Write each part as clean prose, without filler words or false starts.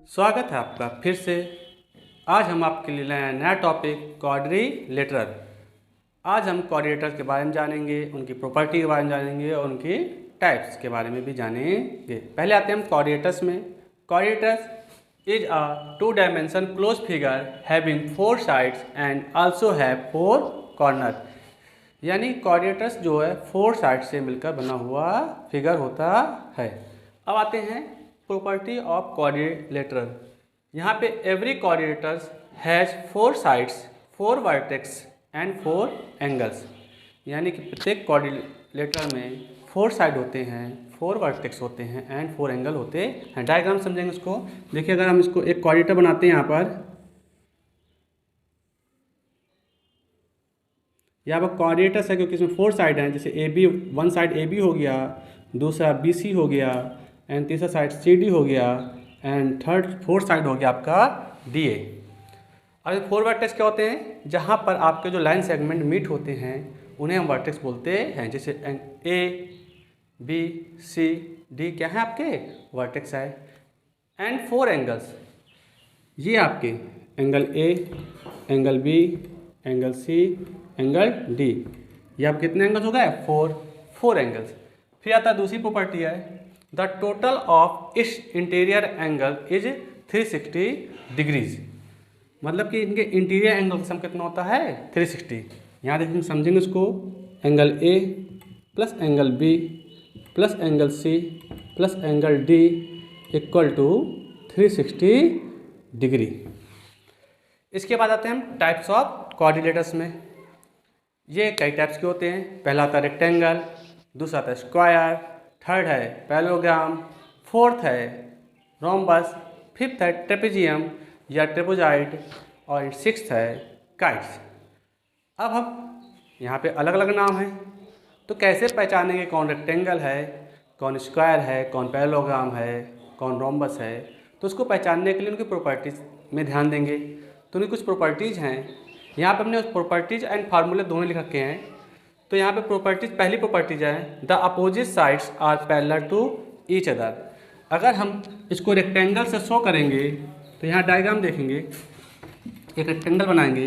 स्वागत है आपका फिर से। आज हम आपके लिए लाए नया टॉपिक क्वाड्रिलेटरल। आज हम क्वाड्रिलेटरल के बारे में जानेंगे, उनकी प्रॉपर्टी के बारे में जानेंगे और उनकी टाइप्स के बारे में भी जानेंगे। पहले आते हैं हम क्वाड्रिलेटरल्स में। Quadrilaterals is a 2 dimension close figure having 4 sides and also have 4 corner. यानी क्वाड्रिलेटरल्स जो है 4 साइड से मिलकर बना हुआ फिगर होता है। अब आते हैं प्रॉपर्टी ऑफ क्वाड्रिलेटरल। यहाँ पे every quadrilateral has 4 sides, 4 vertex and 4 angles. यानी कि प्रत्येक क्वाड्रिलेटरल में 4 साइड होते हैं, 4 वर्टेक्स होते हैं एंड 4 एंगल होते हैं। डायग्राम समझेंगे उसको। देखिए, अगर हम इसको एक क्वाड्रिलेटरल बनाते हैं यहाँ पर क्वाड्रिलेटरल है क्योंकि इसमें 4 साइड हैं। जैसे A B, one side A B हो गया, दूसरा बी सी हो गया एंड तीसरा साइड सी डी हो गया एंड फोर्थ साइड हो गया आपका डी ए। और 4 वर्टेक्स क्या होते हैं? जहाँ पर आपके जो लाइन सेगमेंट मीट होते हैं उन्हें हम वर्टेक्स बोलते हैं। जैसे ए बी सी डी क्या है आपके वर्टेक्स है। एंड 4 एंगल्स, ये आपके angle A, angle B, angle C, angle D. ये आप कितने एंगल्स हो गए? 4 एंगल्स। फिर आता है दूसरी प्रॉपर्टी है, द टोटल ऑफ इस इंटीरियर एंगल इज 360 डिग्रीज। मतलब कि इनके इंटीरियर एंगल का सम कितना होता है? 360। यहाँ देखिए, समझेंगे इसको। Angle A plus angle B plus angle C plus angle D equal to 360 degree. इसके बाद आते हैं हम टाइप्स ऑफ क्वाड्रिलेटरल्स में। ये कई टाइप्स के होते हैं। पहला आता है रेक्टेंगल, दूसरा आता है स्क्वायर, थर्ड है पैरेललोग्राम, फोर्थ है रोम्बस, फिफ्थ है ट्रेपेजियम या ट्रेपेजॉइड और सिक्स्थ है काइट्स। अब हम यहाँ पे अलग अलग नाम हैं, तो कैसे पहचानेंगे कौन रेक्टेंगल है, कौन स्क्वायर है, कौन पैरेललोग्राम है, कौन रोम्बस है? तो उसको पहचानने के लिए उनकी प्रॉपर्टीज़ में ध्यान देंगे। तो उनकी कुछ प्रॉपर्टीज़ हैं। यहाँ पे हमने प्रॉपर्टीज़ एंड फार्मूले दोनों लिख रखे हैं। तो यहाँ पे प्रॉपर्टीज़, पहली प्रॉपर्टीज है the opposite sides are parallel to each other. अगर हम इसको रेक्टेंगल से शो करेंगे तो यहाँ डायग्राम देखेंगे, एक रेक्टेंगल बनाएंगे।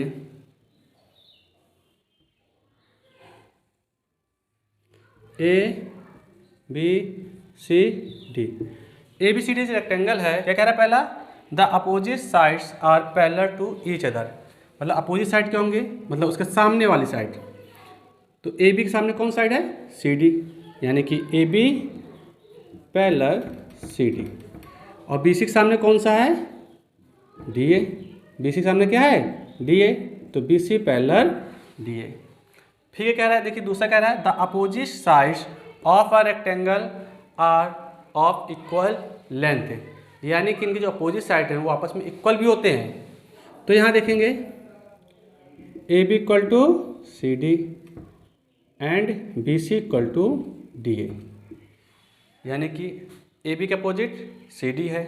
A B C D, A B C D rectangle है। क्या कह रहा है पहला? The opposite sides are parallel to each other. मतलब अपोजिट साइड क्या होंगे? मतलब उसके सामने वाली साइड। तो ए बी के सामने कौन साइड है? C D. यानी कि A B parallel C D. और बी सी के सामने कौन सा है? D A. बी सी के सामने क्या है? D A. तो B C parallel D A. फिर ये कह रहा है, देखिए दूसरा कह रहा है the opposite sides of a rectangle are of equal length. यानी कि इनके जो अपोजिट साइड हैं वो आपस में इक्वल भी होते हैं। तो यहाँ देखेंगे A B equal to C D and B C equal to D A. यानी कि ए बी के अपोजिट सी डी है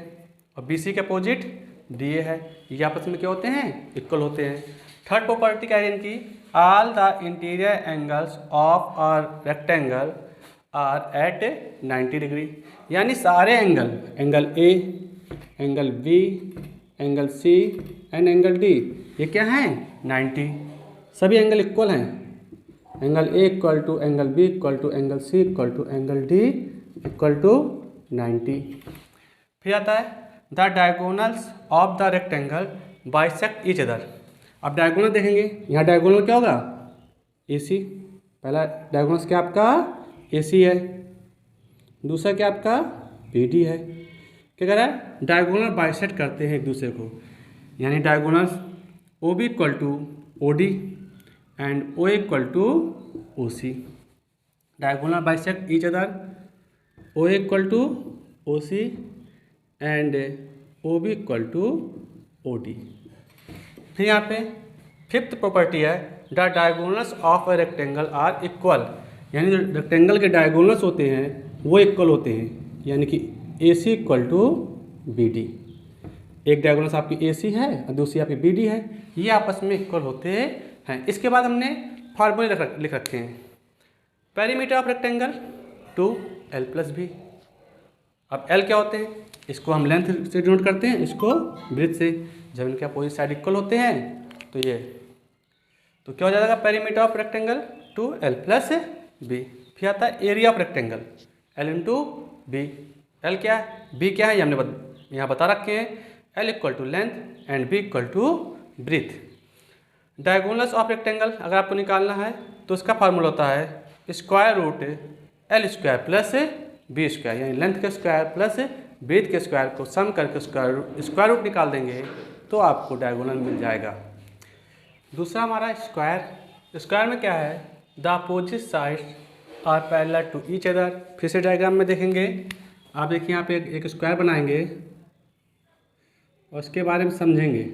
और बी सी के अपोजिट डी ए है। ये आपस में क्या होते हैं? इक्वल होते हैं। थर्ड प्रॉपर्टी क्या है इनकी? All the interior angles of a rectangle are at 90 degree. यानी सारे angle, angle A, angle B, angle C and angle D, ये क्या हैं? 90। सभी एंगल इक्वल हैं। Angle A equal to angle B equal to angle C equal to angle D equal to 90। फिर आता है the diagonals of the rectangle bisect each other. अब diagonal देखेंगे। यहाँ डायगोनल क्या होगा? ए सी। पहला डायगोनल क्या आपका? ए सी है। दूसरा क्या आपका? बी डी है। क्या कह रहा है? डायगोनल बाइसेक्ट करते हैं एक दूसरे को। यानी diagonals O B equal to O D and O equal to O C. Diagonal bisect each other, O equal to O C and O B equal to O D. फिर यहाँ पे fifth property है the diagonals of a rectangle are equal. यानी जो rectangle के diagonals होते हैं वो इक्वल होते हैं। यानी कि ए C equal to B D. एक डायगोनल्स आपकी ए सी है और दूसरी आपकी बी डी है। ये आपस में इक्वल होते हैं। इसके बाद हमने फार्मूले लिख रखे हैं। Perimeter of rectangle 2l plus B. अब एल क्या होते हैं, इसको हम लेंथ से डिनोट करते हैं, इसको ब्रेथ से। जब इनके अपोजिट साइड इक्वल होते हैं तो ये, तो क्या हो जाएगा, perimeter of rectangle two L plus B. फिर आता है area of rectangle, L into B. L क्या है, बी क्या है, ये हमने यहाँ बता रखे हैं। L equal to length and B equal to breadth. Diagonals of rectangle अगर आपको निकालना है तो उसका फार्मूला होता है square root L square plus B square, यानी लेंथ के स्क्वायर प्लस ब्रीथ के स्क्वायर को सम करके स्क्वायर रूट निकाल देंगे तो आपको डायगोनल मिल जाएगा। दूसरा हमारा स्क्वायर। स्क्वायर में क्या है, the opposite sides are parallel to each other. फिर से डायग्राम में देखेंगे, आप देखिए यहाँ पे एक स्क्वायर बनाएंगे और उसके बारे में समझेंगे।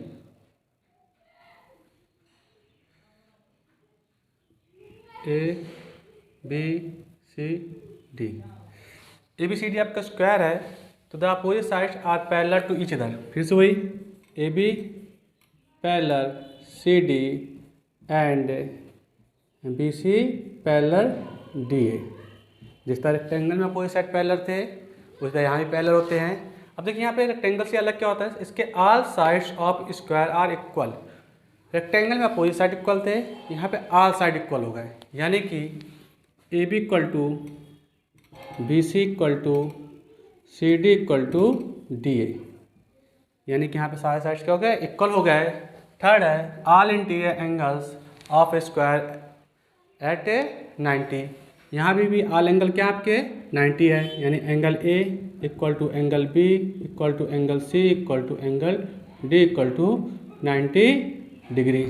A B C D, A B C D आपका स्क्वायर है, तो the opposite sides are parallel to each other. फिर से वही A B parallel C D and B C parallel D A. जिस तरह रेक्टेंगल में अपोजिट साइड पैरेलल थे उस तरह यहाँ भी पैरेलल होते हैं। अब देखिए यहाँ पे रेक्टेंगल से अलग क्या होता है, इसके all sides of square are equal. Rectangle में अपोजिट साइड इक्वल थे, यहाँ पे ऑल साइड इक्वल हो गए, यानी कि A B equal to B C equal to C D equal to D A, यानी कि यहाँ पे सारे साइड्स क्या हो गए, इक्वल हो गए। थर्ड है all interior angles of square at 90। यहाँ भी ऑल एंगल क्या आपके 90 है, यानी angle A equal to angle B equal to angle C equal to angle D equal to 90 degree.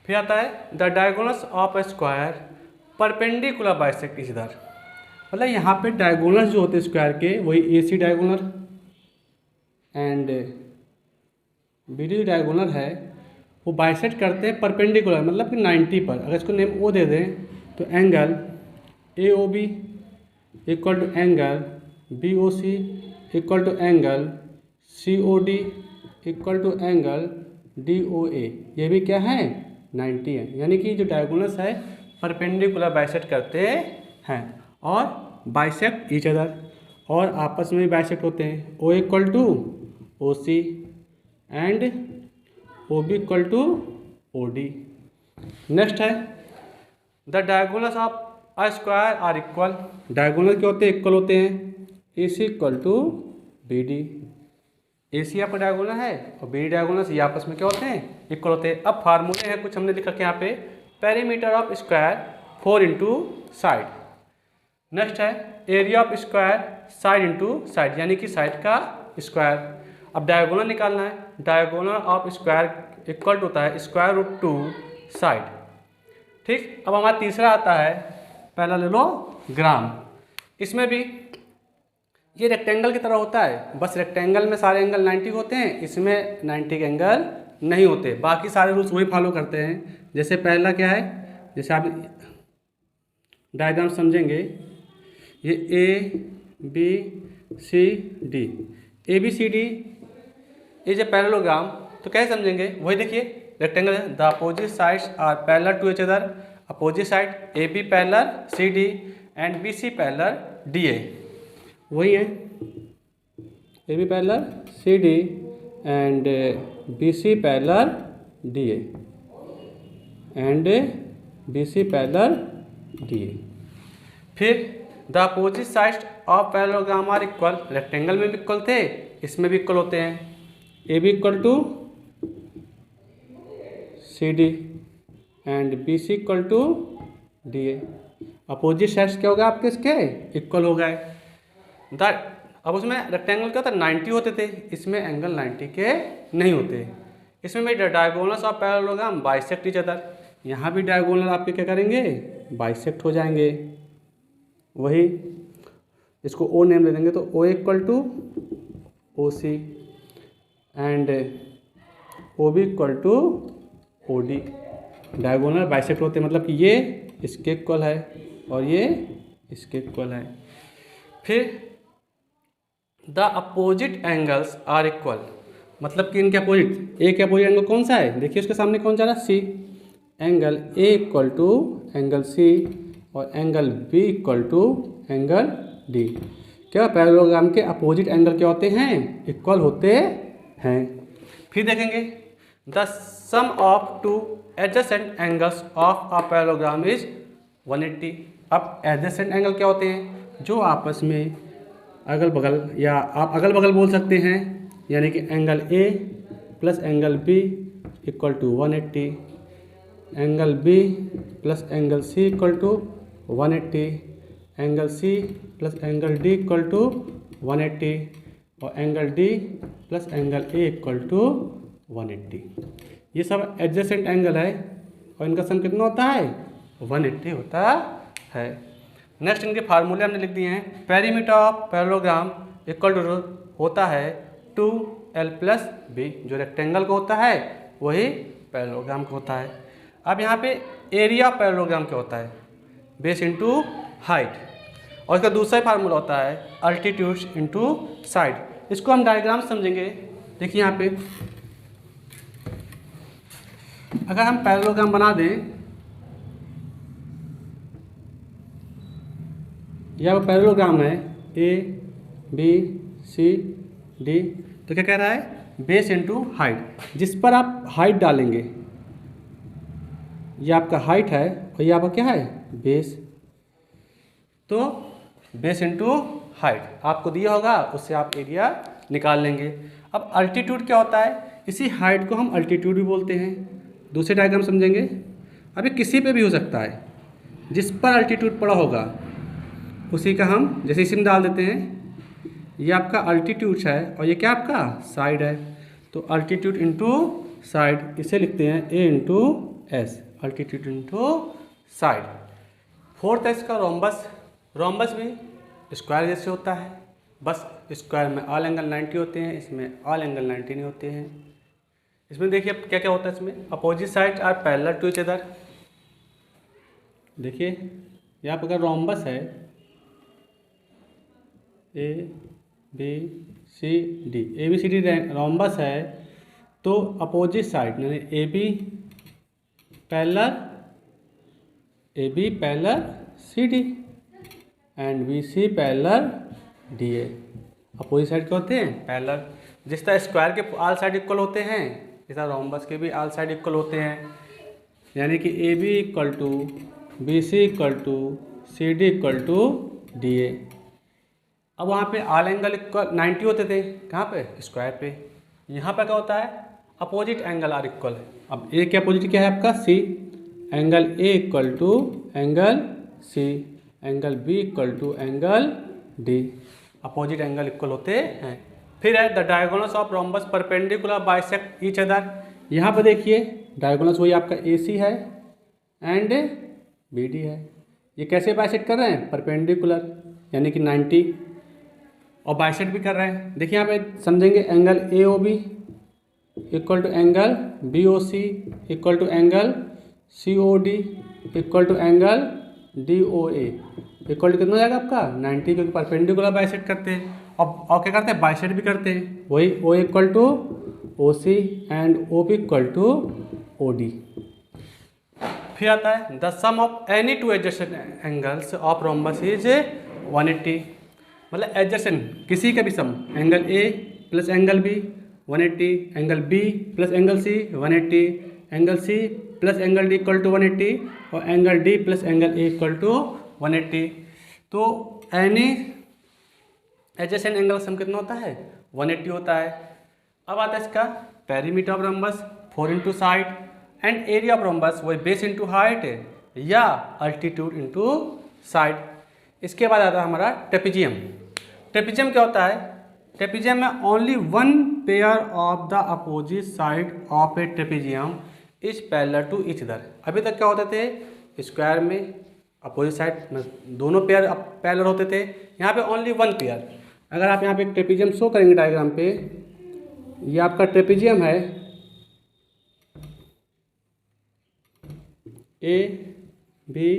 फिर आता है the diagonals of a square perpendicular bisect each other. मतलब यहाँ पे डायगोनल्स जो होते हैं स्क्वायर के, वही A C diagonal and B D diagonal है, वो बाइसेक्ट करते हैं परपेंडिकुलर, मतलब कि 90 पर। अगर इसको नेम ओ दे दें तो angle A O B equal to angle B O C equal to angle C O D equal to angle D O A, ये भी क्या है 90 है। यानी कि जो डायगोनल्स है परपेंडिकुलर बाइसेक्ट करते हैं और बाइसेक्ट ईच अदर, और आपस में भी बाइसेक्ट होते हैं। O equal to O C and O B equal to O D. Next है the diagonals of a square are equal. Diagonal क्या होते हैं, इक्वल होते हैं। A C equal to B D, A C आपका diagonal है और B D diagonal, ये आपस में क्या होते हैं, इक्वल होते हैं। अब फार्मूले हैं कुछ हमने लिख रखे यहाँ पे, perimeter of square 4 into side. Next है area of square side into side, यानी कि साइड का स्क्वायर। अब डायगोनल निकालना है, डायगोनल ऑफ स्क्वायर इक्वल होता है स्क्वायर रूट 2 साइड। ठीक, अब हमारा तीसरा आता है पैरेललोग्राम। इसमें भी ये रेक्टेंगल की तरह होता है, बस रेक्टेंगल में सारे एंगल 90 होते हैं, इसमें 90 के एंगल नहीं होते। बाकी सारे रूल्स वही फॉलो करते हैं। जैसे पहला क्या है, जैसे आप डायग्राम समझेंगे, ये A B C D, A B C D, ये जो पैरेललोग्राम, तो कैसे समझेंगे, वही देखिए रेक्टेंगल है। The opposite sides are parallel to each other. Opposite side A B parallel C D and B C parallel D A, वही है A B parallel C D and B C parallel D A and B C parallel D A. फिर the opposite sides of parallelogram are equal. Rectangle में भी equal थे, इसमें भी equal होते हैं। A B equal to C D and B C equal to D A. Opposite sides क्या होगा आपके, इसके इक्वल हो गए। अब उसमें रेक्टेंगल क्या होता है 90 होते थे, इसमें एंगल 90 के नहीं होते। इसमें भी diagonals of parallelogram bisect each other. यहाँ भी डायगोनल आपके क्या करेंगे, बाइसेक्ट हो जाएंगे। वही इसको ओ नेम दे देंगे, तो O equal to O C and O B equal to O D. Diagonal bisect होते हैं, मतलब कि ये इसके इक्वल है और ये इसके इक्वल है। फिर the opposite angles are equal, मतलब कि इनके अपोजिट, ए के अपोजिट एंगल कौन सा है, देखिए उसके सामने कौन जा रहा है, C. Angle A equal to angle C और angle B equal to angle D. क्या पैरेललोग्राम के अपोजिट एंगल क्या होते हैं, इक्वल होते हैं। फिर देखेंगे the sum of two adjacent angles of a parallelogram is 180। अब एडजेसेंट एंगल क्या होते हैं, जो आपस में अगल बगल, या आप अगल बगल बोल सकते हैं, यानी कि angle A plus angle B equal to 180, angle B plus angle C equal to 180, angle C plus angle D equal to 180 और angle D plus angle A equal to 180। ये सब एडजेसेंट एंगल है और इनका सम कितना होता है, 180 होता है। नेक्स्ट इनके फार्मूले हमने लिख दिए हैं। Perimeter of parallelogram equal to होता है 2l प्लस बी, जो रेक्टेंगल का होता है वही पैरेललोग्राम का होता है। अब यहाँ पे एरिया ऑफ पैरेललोग्राम क्या होता है, बेस इंटू हाइट, और इसका दूसरा फार्मूला होता है अल्टीट्यूड्स इंटू साइड। इसको हम डायग्राम समझेंगे। देखिए यहाँ पे अगर हम पैरेललोग्राम बना दें, यह पैरेललोग्राम है ए बी सी डी, तो क्या कह रहा है, बेस इंटू हाइट। जिस पर आप हाइट डालेंगे, ये आपका हाइट है और ये आपका क्या है, बेस। तो बेस इंटू हाइट आपको दिया होगा, उससे आप एरिया निकाल लेंगे। अब अल्टीट्यूड क्या होता है, इसी हाइट को हम अल्टीट्यूड भी बोलते हैं। दूसरे डायग्राम समझेंगे। अभी किसी पे भी हो सकता है, जिस पर अल्टीट्यूड पड़ा होगा उसी का हम, जैसे इसी में डाल देते हैं, ये आपका अल्टीट्यूड है और ये क्या आपका साइड है, तो अल्टीट्यूड इंटू साइड, इसे लिखते हैं A into S, altitude into side. Fourth है इसका रोम्बस। रोम्बस भी स्क्वायर जैसे होता है, बस स्क्वायर में ऑल एंगल 90 होते हैं, इसमें ऑल एंगल 90 नहीं होते हैं। इसमें देखिए अब क्या क्या होता है, इसमें opposite side are parallel to each other. देखिए यहाँ पर अगर रोम्बस है A B C D, A B C D rhombus है, तो अपोजिट साइड यानी A B parallel C D and B C parallel D A. Opposite side क्या होते हैं, पैरेलल। जिस तरह स्क्वायर के ऑल साइड इक्वल होते हैं, इस तरह रोम्बस के भी ऑल साइड इक्वल होते हैं, यानी कि A B equal to B C equal to C D equal to D A. अब वहाँ पे ऑल एंगल इक्वल 90 होते थे, कहाँ पे, स्क्वायर पे। यहाँ पर क्या होता है, अपोजिट एंगल आर इक्वल। अब ए के अपोजिट क्या है आपका, see, angle A equal to angle C, angle B equal to angle D, opposite angle equal होते हैं। फिर है the diagonals of rhombus perpendicular bisect each other. यहाँ पर देखिए डायगोनल्स वही आपका ए सी है एंड बी डी है। ये कैसे बाइसेक्ट कर रहे हैं, परपेंडिकुलर यानी कि 90, और बाइसेक्ट भी कर रहे हैं। देखिए यहाँ पे समझेंगे, angle A O B equal to angle B O C equal to angle C O D equal to angle D O A equal to कितना हो जाएगा आपका 90, क्योंकि परपेंडिकुलर बाइसेक्ट करते हैं। और क्या करते हैं, बाइसेक्ट भी करते हैं। वही O equal to O C and O B equal to O D. फिर आता है the sum of any two adjacent angles of rhombus is 180। मतलब एडजेसेंट किसी का भी sum, angle A plus angle B 180, angle B plus angle C 180, angle C plus angle D equal to 180 और angle D plus angle A equal to 180। तो any adjacent angle sum कितना होता है, 180 होता है। अब आता है इसका perimeter of rhombus 4 into side and area of rhombus वही बेस इंटू हाइट या अल्टीट्यूड इंटू साइड। इसके बाद आता है हमारा ट्रेपेजियम। ट्रेपेजियम क्या होता है, ट्रेपेजियम में only one pair of the opposite side of a trapezium is parallel to each other. अभी तक क्या होते थे, स्क्वायर में अपोजिट साइड में दोनों पेयर पैरेलल होते थे, यहाँ पे ओनली वन पेयर। अगर आप यहाँ पे एक ट्रेपेजियम शो करेंगे डायग्राम पे, ये आपका ट्रेपेजियम है ए बी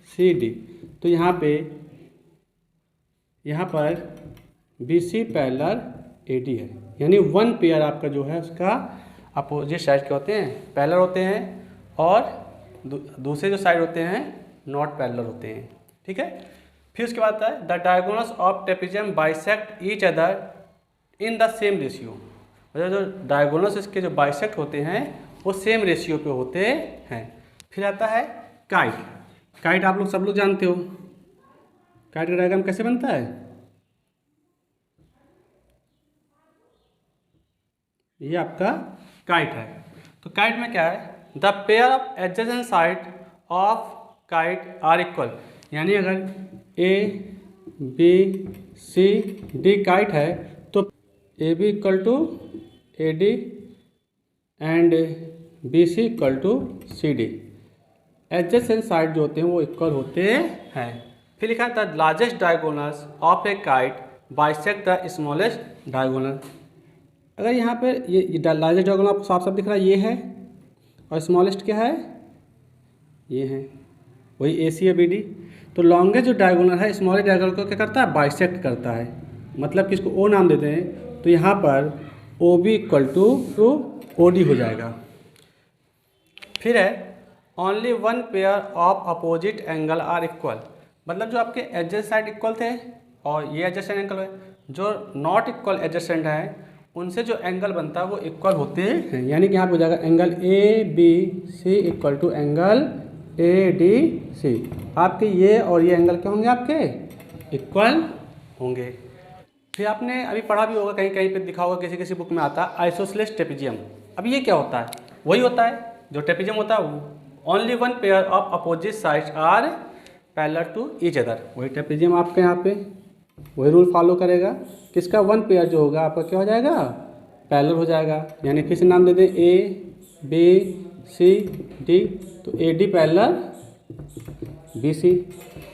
सी डी, तो यहाँ पर B C parallel A D है, यानी वन पेयर आपका जो है उसका अपोजिट साइड के होते हैं, पैरेलल होते हैं, और दूसरे जो साइड होते हैं नॉट पैरेलल होते हैं। ठीक है, फिर उसके बाद आता है the diagonals of trapezium bisect each other in the same ratio. मतलब जो डायगोनल्स इसके जो बाइसेक्ट होते हैं वो सेम रेशियो पे होते हैं। फिर आता है काइट। काइट आप लोग सब लोग जानते हो, काइट का डायग्राम कैसे बनता है, ये आपका काइट है। तो काइट में क्या है, the pair of adjacent side of kite are equal, यानी अगर A B C D kite है तो A B equal to A D and B C equal to C D. Adjacent side जो होते हैं वो इक्वल होते हैं। फिर लिखा है the largest diagonals of A kite bisect the smallest diagonal. अगर यहाँ पे ये लार्जेस्ट डायगोनल आपको साफ साफ दिख रहा है, ये है, और स्मॉलेस्ट क्या है, ये है, वही ए सी है बी डी। तो लॉन्गेस्ट जो डायगोनल है स्मॉलेस्ट डायगोनल को क्या करता है, बाइसेक्ट करता है, मतलब कि इसको ओ नाम देते हैं। तो यहाँ पर O B equal to O D हो जाएगा। फिर है only one pair of opposite angle are equal, मतलब जो आपके एडजेसेंट साइड इक्वल थे और ये एडजेसेंट एंगल है, जो नॉट इक्वल एडजेसेंट है उनसे जो एंगल बनता है वो इक्वल होते हैं। यानी कि यहाँ पे हो जाएगा angle A B C equal to angle A D C. आपके ये और ये एंगल क्या होंगे, आपके इक्वल होंगे। फिर आपने अभी पढ़ा भी होगा, कहीं कहीं पे दिखा होगा, किसी किसी बुक में आता है आइसोसेलेस ट्रेपेजियम। अब ये क्या होता है, वही होता है जो ट्रेपेजियम होता है, only one pair of opposite sides are parallel to each other. वही ट्रेपेजियम आपके यहाँ पे वही रूल फॉलो करेगा, किसका वन पेयर जो होगा आपका क्या हो जाएगा, पैरेलल हो जाएगा। यानी फिर से नाम दे दें ए बी सी डी, तो A D parallel B C.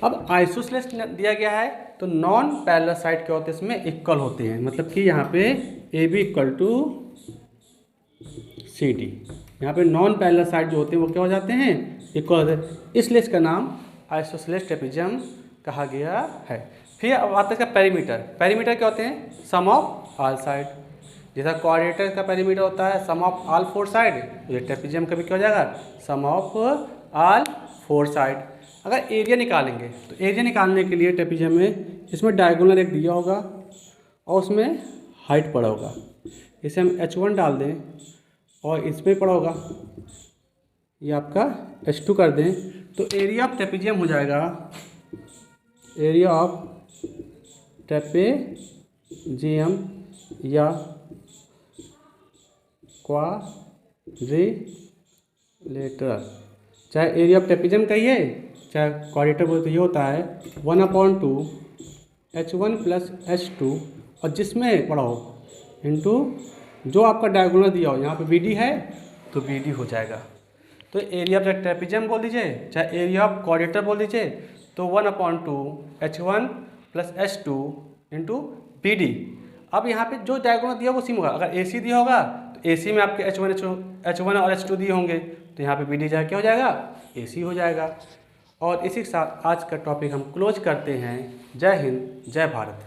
अब आइसोसेलेस दिया गया है तो नॉन पैरेलल साइड क्या होते हैं, इसमें इक्वल होते हैं, मतलब कि यहाँ पे A B equal to C D. यहाँ पे नॉन पैरेलल साइड जो होते हैं वो क्या हो जाते हैं, इक्वल होते हैं, इसलिए इसका नाम आइसोसेलेस ट्रेपेजियम कहा गया है। फिर अब आता है इसका पेरीमीटर। पेरीमीटर क्या होते हैं, सम ऑफ ऑल साइड। जैसा क्वाड्रेटर का पेरीमीटर होता है सम ऑफ ऑल फोर साइड, तो ये ट्रेपेजियम का भी क्या हो जाएगा, सम ऑफ ऑल फोर साइड। अगर एरिया निकालेंगे तो एरिया निकालने के लिए ट्रेपेजियम में इसमें डायगोनल एक दिया होगा और उसमें हाइट पड़ा होगा, इसे हम h1 डाल दें और इसमें पड़ा होगा ये आपका h2 कर दें, तो एरिया ऑफ ट्रेपेजियम हो जाएगा, एरिया ऑफ ट्रेपेजियम या क्वाड्रिलेटरल, चाहे एरिया ऑफ ट्रेपेजियम कहिए चाहे क्वाड्रेटर बोले, तो ये होता है 1/2 h1 प्लस h2 और जिसमें पड़ा हो इंटू जो आपका डायगोनल दिया हो, यहाँ पे बी डी है तो बी डी हो जाएगा। तो एरिया ऑफ ट्रेपेजियम बोल दीजिए चाहे एरिया ऑफ क्वाड्रेटर बोल दीजिए, तो 1/2 h1 plus h2 into B D. अब यहाँ पे जो डायगोनल दिया वो सेम होगा, अगर ए सी दिया होगा तो ए सी में आपके h1 और h2 दिए होंगे, तो यहाँ पे बी डी जाए क्या हो जाएगा, ए सी हो जाएगा। और इसी के साथ आज का टॉपिक हम क्लोज करते हैं। जय हिंद, जय भारत।